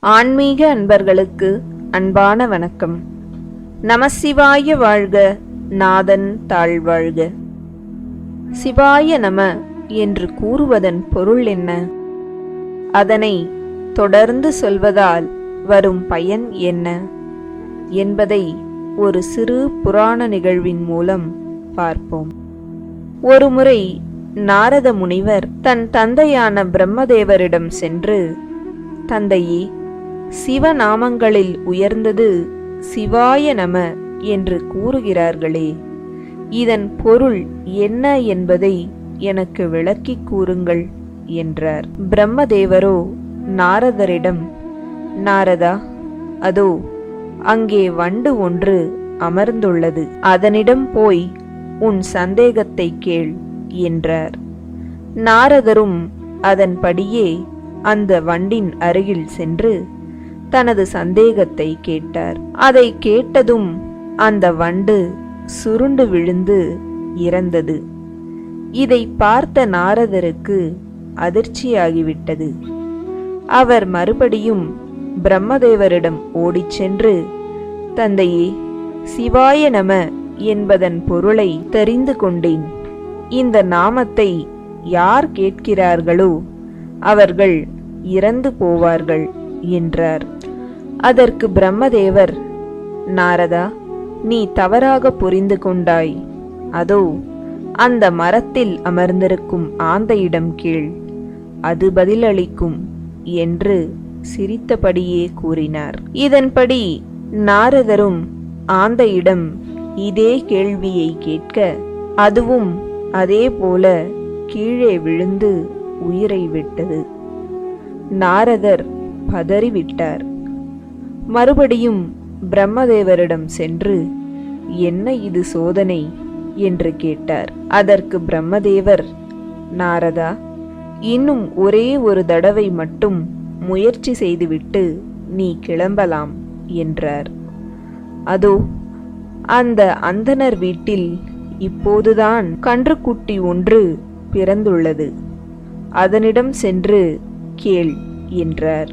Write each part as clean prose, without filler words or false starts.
ஆன்மீக அன்பர்களுக்கு அன்பான வணக்கம். நமசிவாய வாழ்க, நாதன் தாழ்வாழ்க. சிவாய நம என்று கூறுவதன் பொருள் என்ன? அதனை தொடர்ந்து சொல்வதால் வரும் பயன் என்ன என்பதை ஒரு சிறு புராண நிகழ்வின் மூலம் பார்ப்போம். ஒருமுறை நாரத முனிவர் தன் தந்தையான பிரம்மதேவரிடம் சென்று, தந்தையே, சிவநாமங்களில் உயர்ந்தது சிவாய நம என்று கூறுகிறார்களே, இதன் பொருள் என்ன என்பதை எனக்கு விளக்கிக் கூறுங்கள் என்றார். பிரம்மதேவரோ நாரதரிடம், நாரதா, அதோ அங்கே வண்டு ஒன்று அமர்ந்துள்ளது, அதனிடம் போய் உன் சந்தேகத்தை கேள் என்றார். நாரதரும் அதன்படியே அந்த வண்டின் அருகில் சென்று தனது சந்தேகத்தை கேட்டார். அதை கேட்டதும் அந்த வண்டு சுருண்டு விழுந்து இறந்தது. இதை பார்த்த நாரதருக்கு அதிர்ச்சியாகிவிட்டது. அவர் மறுபடியும் பிரம்மதேவரிடம் ஓடிச் சென்று, தந்தையே, சிவாய நம என்பதன் பொருளை தெரிந்து கொண்டேன். இந்த நாமத்தை யார் கேட்கிறார்களோ அவர்கள் இறந்து போவார்கள் என்றார். அதற்கு பிரம்மதேவர், நாரதா, நீ தவறாக புரிந்து கொண்டாய். அதோ அந்த மரத்தில் அமர்ந்திருக்கும் ஆந்தையிடம் கேள், அது பதிலளிக்கும் என்று சிரித்தபடியே கூறினார். இதன்படி நாரதரும் ஆந்தையிடம் இதே கேள்வியை கேட்க, அதுவும் அதே போல கீழே விழுந்து உயிரை விட்டது. நாரதர் பதறிவிட்டார். மறுபடியும் பிரம்மதேவரிடம் சென்று, என்ன இது சோதனை என்று கேட்டார். அதற்கு பிரம்மதேவர், நாரதா, இன்னும் ஒரே ஒரு தடவை மட்டும் முயற்சி செய்துவிட்டு நீ கிளம்பலாம் என்றார். அதோ அந்த அந்தணர் வீட்டில் இப்போதுதான் கன்றுக்குட்டி ஒன்று பிறந்துள்ளது, அதனிடம் சென்று கேள் என்றார்.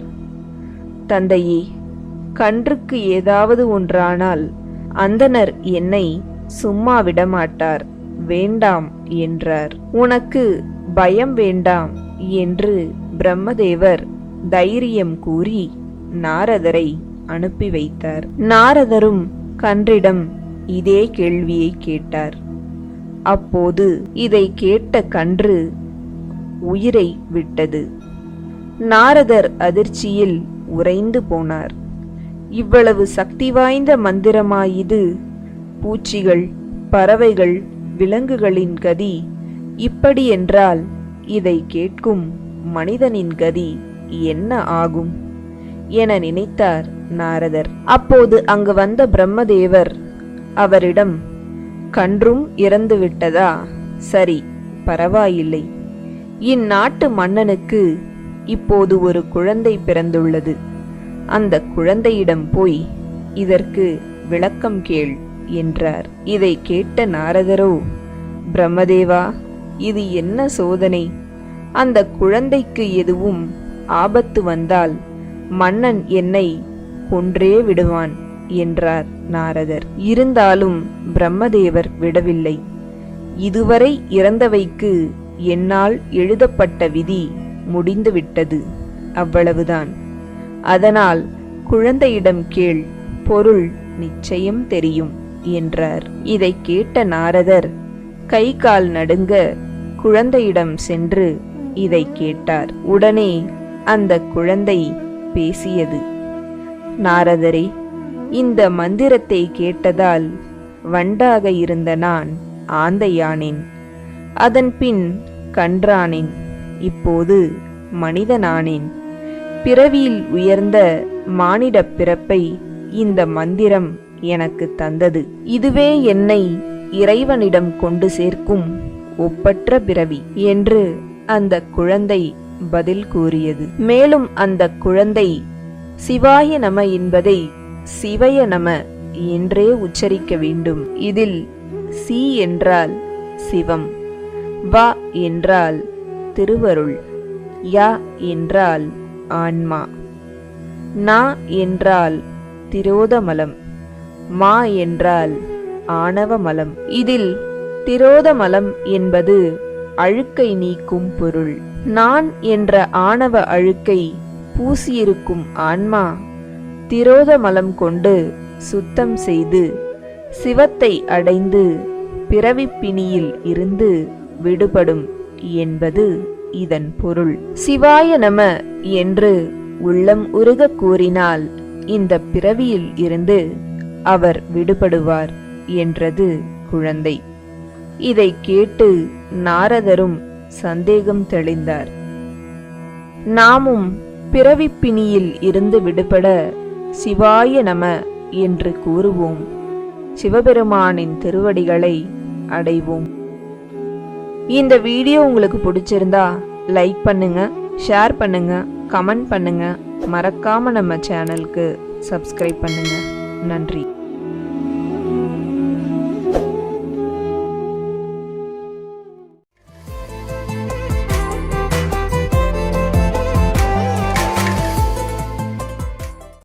தந்தையே, கன்றுக்கு ஏதாவது ஒன்றானால் அந்தணர் என்னை சும்மா விடமாட்டார், வேண்டாம் என்றார். உனக்கு பயம் வேண்டாம் என்று பிரம்மதேவர் தைரியம் கூறி நாரதரை அனுப்பி வைத்தார். நாரதரும் கன்றிடம் இதே கேள்வியை கேட்டார். அப்போது இதை கேட்ட கன்று உயிரை விட்டது. நாரதர் அதிர்ச்சியில் உறைந்து போனார். இவ்வளவு சக்தி வாய்ந்த மந்திரமாயிது? பூச்சிகள், பறவைகள், விலங்குகளின் கதி இப்படி என்றால் இதை கேட்கும் மனிதனின் கதி என்ன ஆகும் என நினைத்தார் நாரதர். அப்போது அங்கு வந்த பிரம்மதேவர் அவரிடம், கன்றும் இறந்து விட்டதா? சரி, பரவாயில்லை. இந்நாட்டு மன்னனுக்கு இப்போது ஒரு குழந்தை பிறந்துள்ளது. அந்த குழந்தையிடம் போய் இதற்கு விளக்கம் கேள் என்றார். இதை கேட்ட நாரதரோ, பிரம்மதேவா, இது என்ன சோதனை? அந்த குழந்தைக்கு எதுவும் ஆபத்து வந்தால் மன்னன் என்னை கொன்றே விடுவான் என்றார் நாரதர். இருந்தாலும் பிரம்மதேவர் விடவில்லை. இதுவரை இறந்தவைக்கு என்னால் எழுதப்பட்ட விதி முடிந்துவிட்டது, அவ்வளவுதான். அதனால் குழந்தையிடம் கேள், பொருள் நிச்சயம் தெரியும் என்றார். இதை கேட்ட நாரதர் கை கால் நடுங்க குழந்தையிடம் சென்று இதை கேட்டார். உடனே அந்த குழந்தை பேசியது. நாரதரே, இந்த மந்திரத்தை கேட்டதால் வண்டாக இருந்த நான் ஆந்தையானேன். அதன்பின் கன்றானேன். இப்போது மனிதனானேன். பிறவியில் உயர்ந்த மானிடப் பிறப்பை இந்த மந்திரம் எனக்கு தந்தது. இதுவே என்னை இறைவனிடம் கொண்டு சேர்க்கும் ஒப்பற்ற பிறவி என்று அந்த குழந்தை பதில் கூறியது. மேலும் அந்த குழந்தை சிவாய நம என்பதை சிவய நம என்றே உச்சரிக்க வேண்டும். இதில் சி என்றால் சிவம், வ என்றால் திருவருள், ய என்றால் ஆன்மா, நா என்றால் திரோதமலம், மா என்றால் ஆணவமலம். இதில் திரோதமலம் என்பது அழுக்கை நீக்கும் பொருள். நான் என்ற ஆணவ அழுக்கை பூசியிருக்கும் ஆன்மா திரோதமலம் கொண்டு சுத்தம் செய்து சிவத்தை அடைந்து பிறவிப்பிணியில் இருந்து விடுபடும் என்பது இதன் பொருள். சிவாய நம என்று உள்ளம் உருக கூறினால் இந்த பிறவியில் இருந்து அவர் விடுபடுவார் என்றது குழந்தை. இதை கேட்டு நாரதரும் சந்தேகம் தெளிந்தார். நாமும் பிறவிப்பிணியில் இருந்து விடுபட சிவாய நம என்று கூறுவோம். சிவபெருமானின் திருவடிகளை அடைவோம். இந்த வீடியோ உங்களுக்கு பிடிச்சிருந்தா லைக் பண்ணுங்க, ஷேர் பண்ணுங்க, கமெண்ட் பண்ணுங்க. மறக்காம நம்ம சேனலுக்கு சப்ஸ்கிரைப் பண்ணுங்க. நன்றி.